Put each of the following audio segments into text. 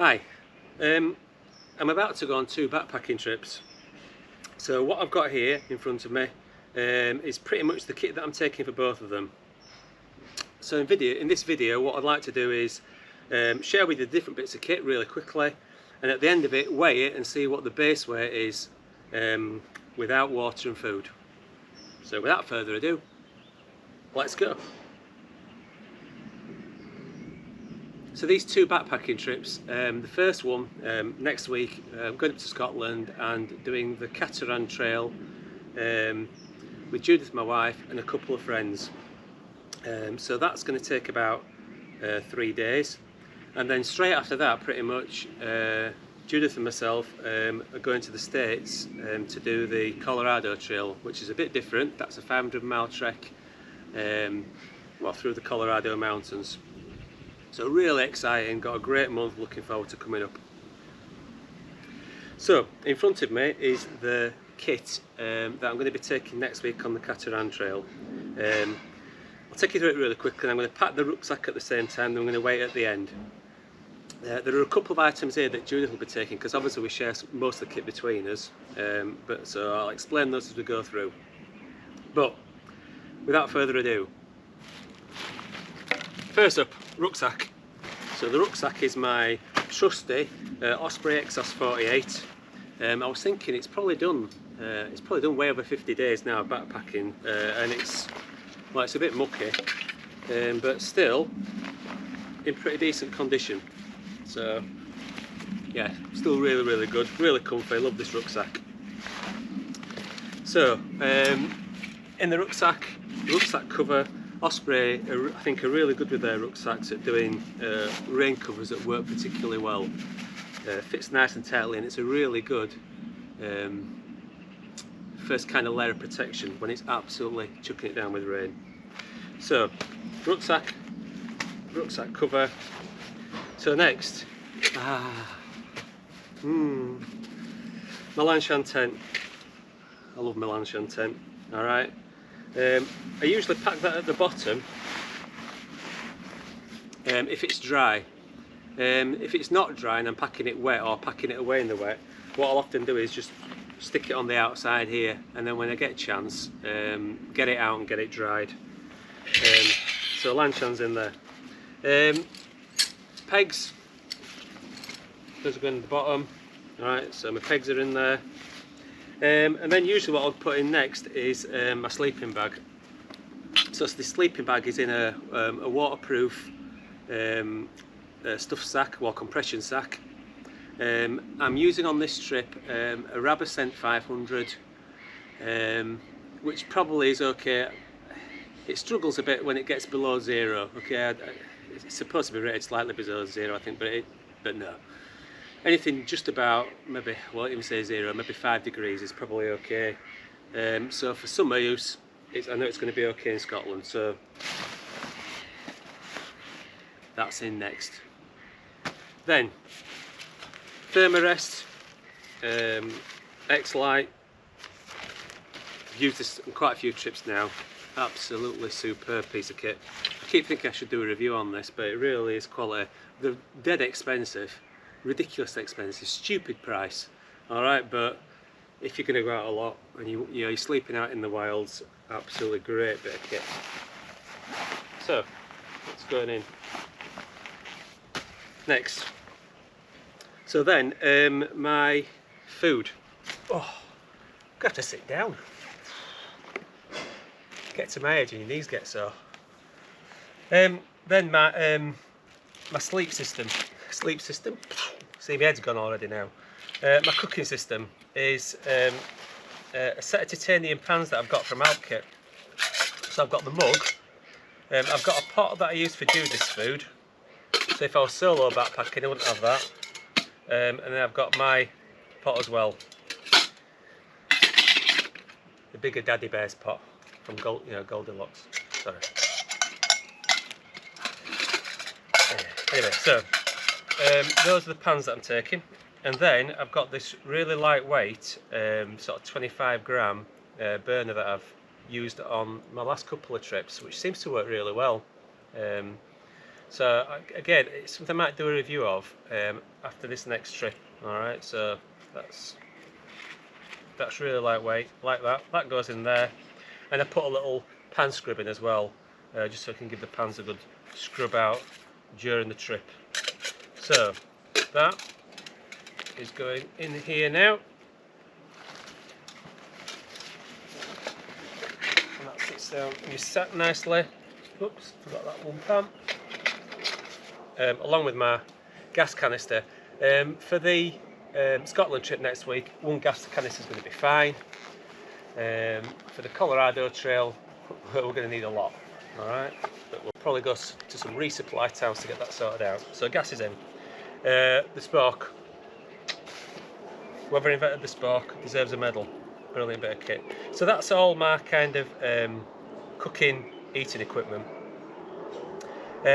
Hi, I'm about to go on 2 backpacking trips. So what I've got here in front of me is pretty much the kit that I'm taking for both of them. So in this video what I'd like to do is share with you the different bits of kit really quickly, and at the end of it weigh it and see what the base weight is without water and food. So without further ado, let's go. So these 2 backpacking trips, the first one next week, I'm going up to Scotland and doing the Cateran Trail with Judith, my wife, and a couple of friends. So that's going to take about 3 days, and then straight after that pretty much Judith and myself are going to the States to do the Colorado Trail, which is a bit different. That's a 500-mile trek through the Colorado mountains. So really exciting, got a great month, looking forward to coming up. So in front of me is the kit that I'm going to be taking next week on the Cateran Trail. I'll take you through it really quickly, and I'm going to pack the rucksack at the same time, and I'm going to weigh it at the end. There are a couple of items here that Judith will be taking, because obviously we share most of the kit between us, so I'll explain those as we go through. But without further ado, first up, rucksack. So the rucksack is my trusty Osprey Exos 48. I was thinking it's probably done way over 50 days now of backpacking, and it's a bit mucky, but still in pretty decent condition. So yeah, still really good, really comfy. Love this rucksack. So in the rucksack cover, Osprey, I think, are really good with their rucksacks at doing rain covers that work particularly well. Fits nice and tightly, and it's a really good first kind of layer of protection when it's absolutely chucking it down with rain. So rucksack cover. So next, my Lanshan tent. I love my Lanshan tent. All right. I usually pack that at the bottom if it's dry. If it's not dry and I'm packing it wet or packing it away in the wet, what I'll often do is just stick it on the outside here, and then when I get a chance, get it out and get it dried. So Lanshan's in there. Pegs, those are going at the bottom. Alright, so my pegs are in there. And then usually what I'll put in next is my sleeping bag. So the sleeping bag is in a waterproof stuff sack, or compression sack. I'm using on this trip a Rab Ascent 500, which probably is okay. It struggles a bit when it gets below 0. Okay, it's supposed to be rated slightly below 0, I think, but no. Anything just about, maybe, well, even say 0, maybe 5 degrees is probably okay. So for summer use, I know it's going to be okay in Scotland, so that's in next. Then Thermarest x-lite. I've used this on quite a few trips now. Absolutely superb piece of kit. I keep thinking I should do a review on this, but it really is quality. They're dead expensive, ridiculously expensive, stupid price. Alright, but if you're going to go out a lot and you're sleeping out in the wilds, absolutely great bit of kit. So it's going in. Next. So then, my food. Oh, I've got to sit down. Get to my age and your knees get sore. Then my sleep system. See, my head's gone already now. My cooking system is a set of titanium pans that I've got from Alpkit. So I've got the mug. I've got a pot that I use for Judith's food. So if I was solo backpacking, I wouldn't have that. And then I've got my pot as well. The bigger Daddy Bear's pot from Goldilocks. Sorry. Anyway, so those are the pans that I'm taking, and then I've got this really lightweight, sort of 25-gram burner that I've used on my last couple of trips, which seems to work really well. So again, it's something I might do a review of after this next trip. Alright, so that's really lightweight, like that. That goes in there. And I put a little pan scrub in as well, just so I can give the pans a good scrub out during the trip. So that is going in here now. And that sits down and you sat nicely. Oops, forgot that one pan. Along with my gas canister. For the Scotland trip next week, one gas canister is going to be fine. For the Colorado Trail, we're going to need a lot. Alright, but we'll probably go to some resupply towns to get that sorted out. So gas is in. The spork. Whoever invented the spork deserves a medal. Brilliant bit of kit. So that's all my kind of cooking, eating equipment.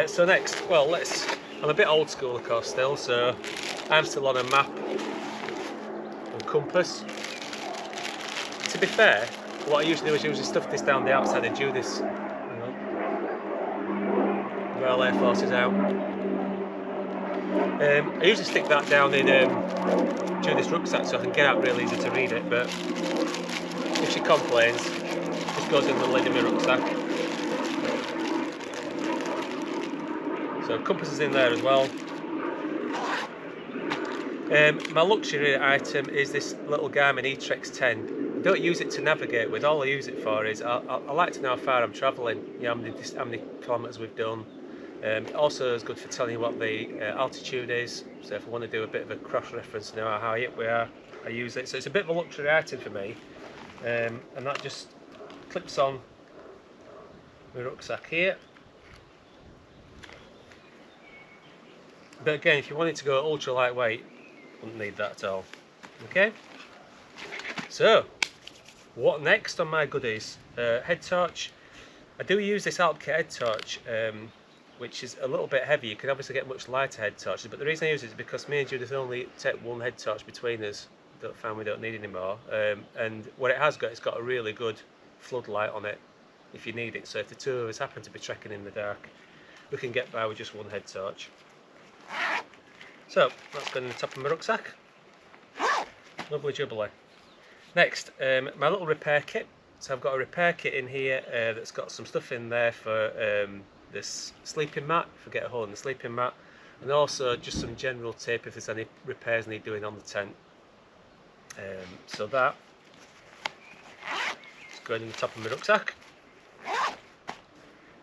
So next, well, I'm a bit old school of course still, so I'm still on a map and compass. To be fair, what I usually do is usually stuff this down the outside and do this. Royal Air Force is out. I usually stick that down in Judith's rucksack so I can get out real easy to read it, but if she complains, it just goes in the lid of my rucksack. So compass is in there as well. My luxury item is this little Garmin E-Trex 10. I don't use it to navigate with, all I use it for is I like to know how far I'm travelling, you know, how many kilometres we've done. Also is good for telling you what the altitude is, so if I want to do a bit of a cross-reference to know how high up we are, I use it. So it's a bit of a luxury item for me, and that just clips on my rucksack here. But again, if you wanted to go ultra lightweight, wouldn't need that at all. Okay, so what next on my goodies? Head torch. I do use this Alpkit head torch, which is a little bit heavy. You can obviously get much lighter head torches, but the reason I use it is because me and Judith only take one head torch between us. Don't find we don't need any more. And what it has got, it's got a really good floodlight on it if you need it. So if the two of us happen to be trekking in the dark, we can get by with just one head torch. So that's going in the top of my rucksack. Lovely jubbly. Next, my little repair kit. So I've got a repair kit in here that's got some stuff in there for this sleeping mat, if I get a hole in the sleeping mat, and also just some general tape if there's any repairs need doing on the tent. So that is going in the top of my rucksack.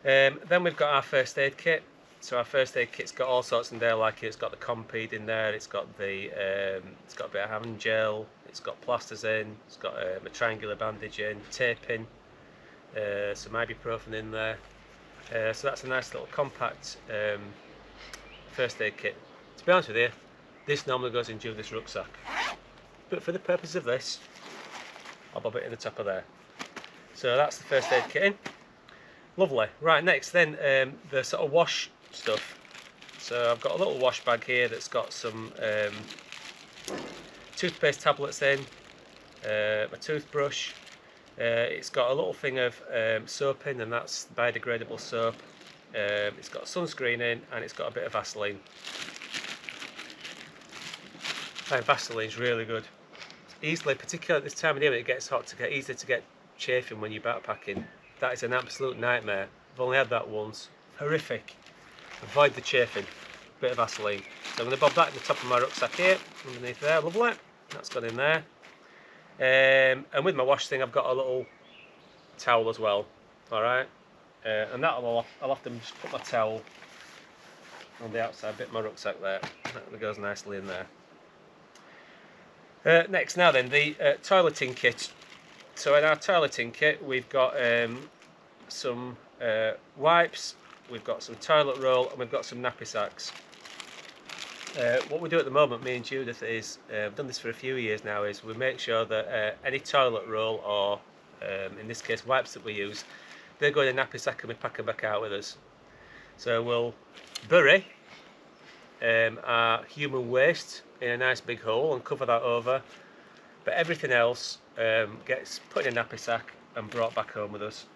Then we've got our first aid kit. So our first aid kit's got all sorts in there, like it's got the Compede in there, it's got the it's got a bit of hand gel, it's got plasters in, it's got a triangular bandage in, tape in, some ibuprofen in there. So that's a nice little compact first aid kit. To be honest with you, this normally goes in Judith's rucksack, but for the purpose of this, I'll bob it in the top of there. So that's the first aid kit in. Lovely. Right, next then the sort of wash stuff. So I've got a little wash bag here that's got some toothpaste tablets in, a toothbrush. It's got a little thing of soap in, and that's biodegradable soap. It's got sunscreen in, and it's got a bit of Vaseline. And Vaseline's really good. Easily, particularly at this time of year when it gets hot, easy to get chafing when you're backpacking. That is an absolute nightmare. I've only had that once. Horrific. Avoid the chafing. Bit of Vaseline. So I'm going to bob that in the top of my rucksack here, underneath there. Lovely. That's gone in there. And with my wash thing, I've got a little towel as well. Alright. And I'll often just put my towel on the outside bit of my rucksack there. That goes nicely in there. Next, now then, the toileting kit. So in our toileting kit, we've got some wipes, we've got some toilet roll, and we've got some nappy sacks. What we do at the moment, me and Judith, is I've done this for a few years now, is we make sure that any toilet roll or in this case wipes that we use, they go in a nappy sack and we pack them back out with us. So we'll bury our human waste in a nice big hole and cover that over, but everything else gets put in a nappy sack and brought back home with us.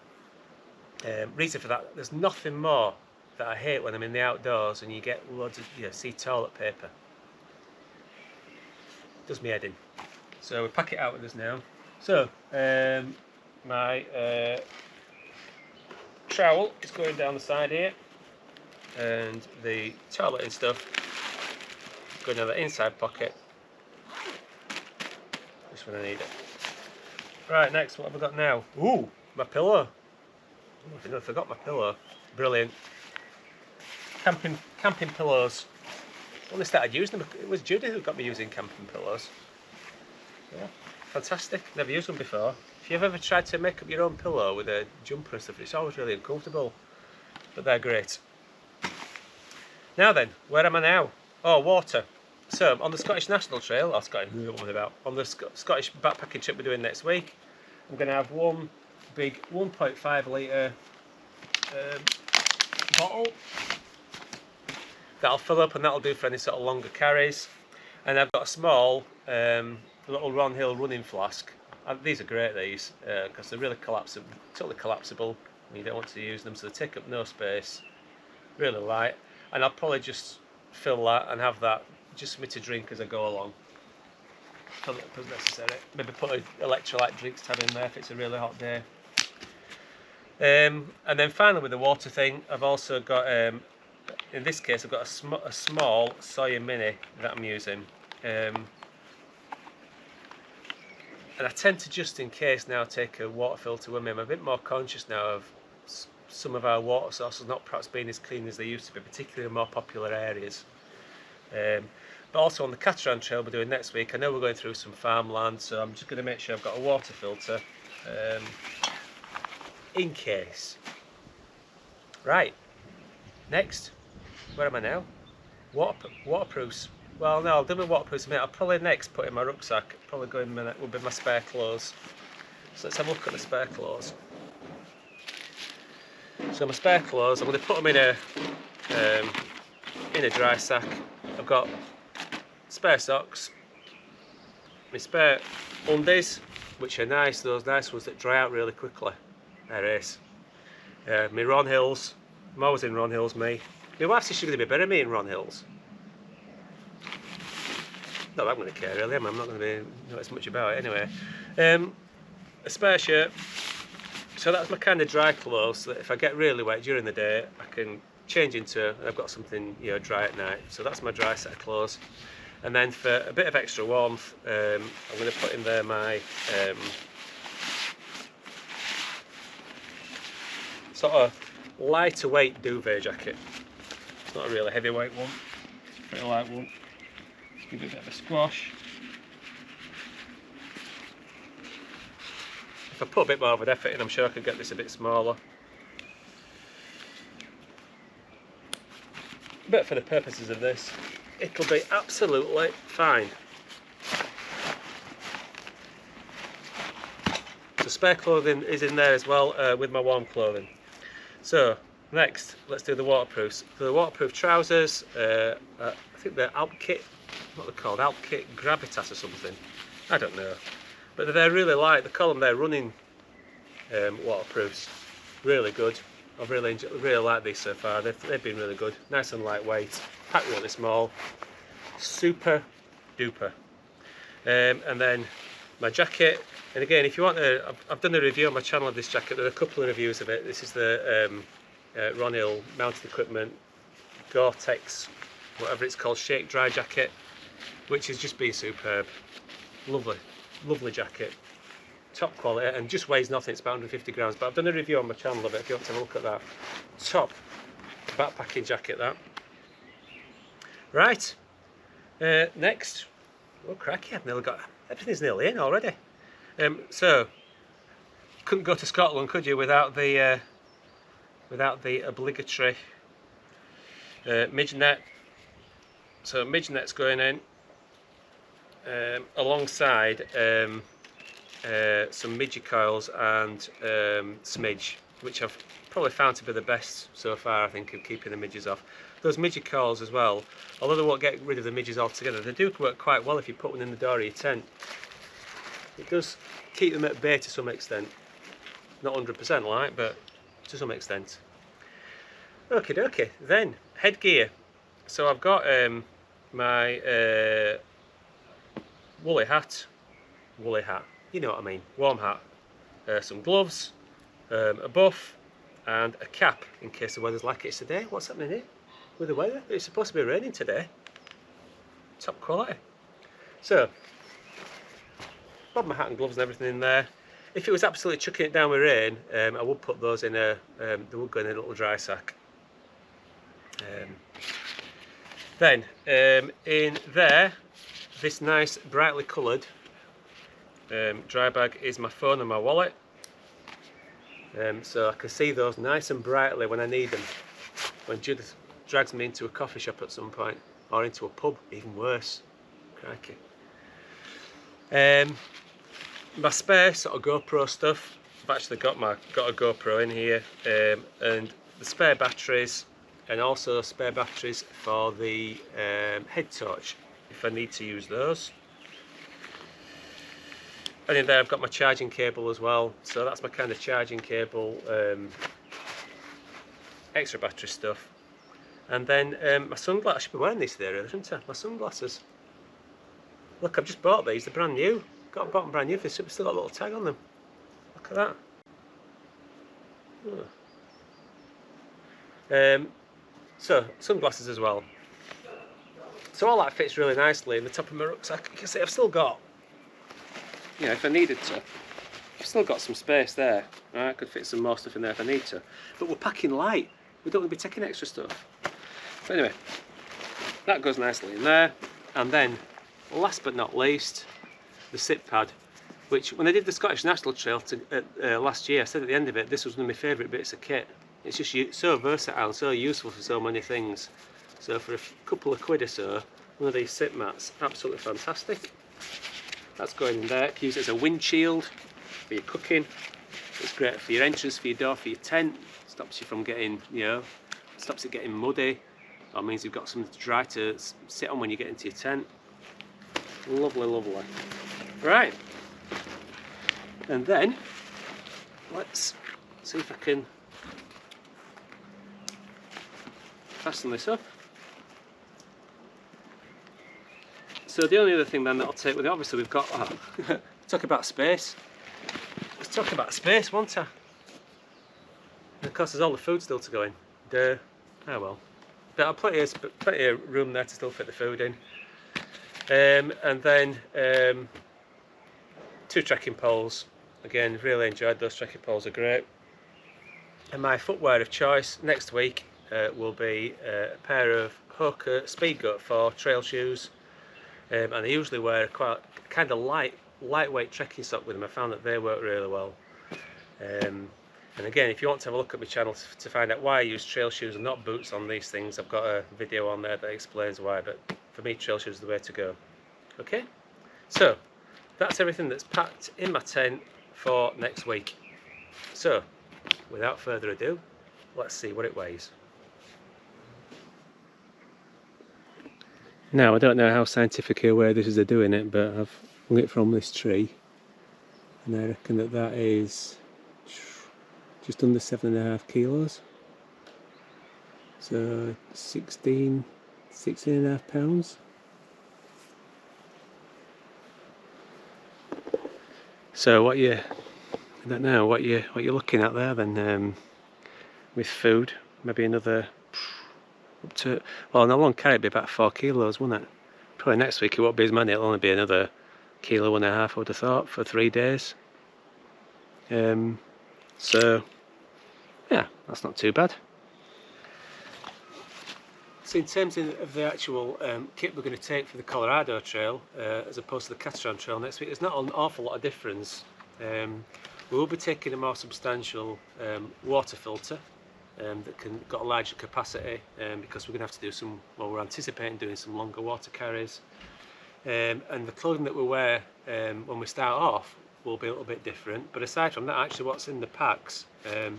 Reason for that, there's nothing more that I hate when I'm in the outdoors and you get loads of, you know, see toilet paper. Does me head in. So we pack it out with us now. So my trowel is going down the side here, and the toilet and stuff going down the inside pocket. Just when I need it. Right, next, what have I got now? Ooh, my pillow. Oh, I think I forgot my pillow. Brilliant. Camping pillows. Only started using them. It was Judy who got me using camping pillows. Yeah, fantastic. Never used them before. If you've ever tried to make up your own pillow with a jumper and stuff, it's always really uncomfortable. But they're great. Now then, where am I now? Oh, water. So on the Scottish National Trail, on the Scottish backpacking trip we're doing next week, I'm going to have one big 1.5 litre bottle that'll fill up, and that'll do for any sort of longer carries. And I've got a small little Ron Hill running flask. These are great, these, because they're really collapsible, totally collapsible. You don't want to use them, so they take up no space. Really light, and I'll probably just fill that and have that just for me to drink as I go along. Fill it up as necessary. Maybe put an electrolyte drinks tab in there if it's a really hot day. And then finally with the water thing, I've also got, in this case, I've got a small Sawyer Mini that I'm using. And I tend to, just in case now, take a water filter with me. I'm a bit more conscious now of some of our water sources not perhaps being as clean as they used to be, particularly in more popular areas. But also on the Cateran Trail we're doing next week, I know we're going through some farmland, so I'm just going to make sure I've got a water filter in case. Right, next, where am I now? Waterproofs. Well, no, I'll do my waterproofs in a minute. I'll probably next put in my rucksack, probably go in will be my spare clothes. So let's have a look at the spare clothes. So my spare clothes, I'm going to put them in a dry sack. I've got spare socks, my spare undies, which are nice, those nice ones that dry out really quickly. There it is. My Ron Hills. I'm always in Ron Hills, me. My wife says she's going to be better than me in Ron Hills. Not that I'm going to care really, I'm not going to know as much about it anyway. A spare shirt. So that's my kind of dry clothes, so that if I get really wet during the day, I can change into, and I've got something, you know, dry at night. So that's my dry set of clothes. And then for a bit of extra warmth, I'm going to put in there my sort of lighter weight duvet jacket. It's not a really heavyweight one, it's a pretty light one. Just give it a bit of a squash. If I put a bit more of an effort in, I'm sure I could get this a bit smaller. But for the purposes of this, it'll be absolutely fine. So spare clothing is in there as well, with my warm clothing. So next, let's do the waterproofs. For the waterproof trousers, I think they're Alpkit, what they're called, Alpkit Gravitas or something. I don't know. But they're really light. They call them their running waterproofs. Really good. I've really liked these so far. They've been really good. Nice and lightweight. Packed really small. Super duper. And then my jacket. And again, if you want to, I've done a review on my channel of this jacket. There are a couple of reviews of it. This is the Ron Hill mounted equipment Gore-Tex, whatever it's called, shake dry jacket, which has just been superb. Lovely, lovely jacket. Top quality, and just weighs nothing. It's about 150 grams. But I've done a review on my channel of it if you want to have a look at that. Top backpacking jacket, that. Right. Next. Oh cracky! I've nearly got everything's nearly in already. So couldn't go to Scotland, could you, without the obligatory midge net. So midge net's going in alongside some midge coils and smidge, which I've probably found to be the best so far, I think, of keeping the midges off. Those midge coils as well, although they won't get rid of the midges altogether, they do work quite well if you put one in the door of your tent. It does keep them at bay to some extent. Not 100% like, but to some extent. Okie dokie, then headgear. So I've got my woolly hat, you know what I mean, warm hat, some gloves, a buff, and a cap in case the weather's like it's today. What's happening here with the weather? It's supposed to be raining today. Top quality. So, got my hat and gloves and everything in there. If it was absolutely chucking it down with rain, I would put those in a, they would go in a little dry sack. Then, in there, this nice brightly coloured dry bag is my phone and my wallet. So I can see those nice and brightly when I need them. When Judith drags me into a coffee shop at some point, or into a pub, even worse. Crikey. My spare sort of GoPro stuff. I've actually got a GoPro in here, and the spare batteries, and also spare batteries for the head torch if I need to use those. And in there I've got my charging cable as well, so that's my kind of charging cable, extra battery stuff. And then my sunglasses, I should be wearing these today really, shouldn't I? My sunglasses. Look, I've just bought these, they're brand new. Got them brand new, they've still got a little tag on them. Look at that. Oh. So, sunglasses as well. So all that fits really nicely in the top of my rucksack. You can see I've still got, you know, if I needed to, I've still got some space there. Right? I could fit some more stuff in there if I need to. But we're packing light. We don't want to be taking extra stuff. But anyway, that goes nicely in there. And then, last but not least, the sit pad, which when I did the Scottish National Trail last year, I said at the end of it, this was one of my favourite bits of kit. It's just so versatile and so useful for so many things. So for a couple of quid or so, one of these sit mats, absolutely fantastic. That's going in there. You can use it as a windshield for your cooking. It's great for your entrance, for your door, for your tent. Stops you from getting, you know, stops it getting muddy. That means you've got something dry to sit on when you get into your tent. Lovely, lovely. Right. And then, let's see if I can fasten this up. So the only other thing then that I'll take with it, obviously we've got, talk about space. Let's talk about space, won't I? And of course there's all the food still to go in. Duh. Oh well. But I've plenty of room there to still fit the food in. And then 2 trekking poles. Again, really enjoyed those trekking poles, are great. And my footwear of choice next week will be a pair of Hoka Speedgoat 4 trail shoes. And I usually wear quite kind of lightweight trekking sock with them. I found that they work really well. And again, if you want to have a look at my channel to find out why I use trail shoes and not boots on these things, I've got a video on there that explains why, but for me trail shoes are the way to go. Okay, so that's everything that's packed in my tent for next week. So, without further ado, let's see what it weighs. Now, I don't know how scientifically aware this is of doing it, but I've hung it from this tree, and I reckon that that is just under 7.5 kilos. So 16.5 pounds. So what I don't know what you're looking at there then, with food, maybe another up to, well, in a long carry it'd be about 4 kilos, wouldn't it? Probably next week it won't be as many, it'll only be another 1.5 kilos, I would have thought, for 3 days. So yeah, that's not too bad. So in terms of the actual kit we're going to take for the Colorado Trail, as opposed to the Cateran Trail next week, there's not an awful lot of difference. We will be taking a more substantial water filter that got a larger capacity, because we're going to have to do some, well, we're anticipating doing some longer water carries. And the clothing that we wear when we start off will be a little bit different, but aside from that, actually what's in the packs, there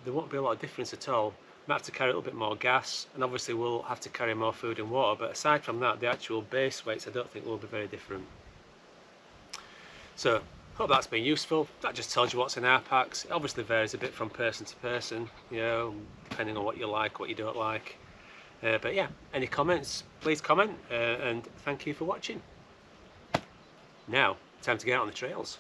won't be a lot of difference at all. Might have to carry a little bit more gas, and obviously we'll have to carry more food and water, but aside from that, the actual base weights I don't think will be very different. So Hope that's been useful. That just tells you what's in our packs. It obviously varies a bit from person to person, you know, depending on what you like, what you don't like. But yeah, any comments, please comment, and thank you for watching. Now, time to get out on the trails.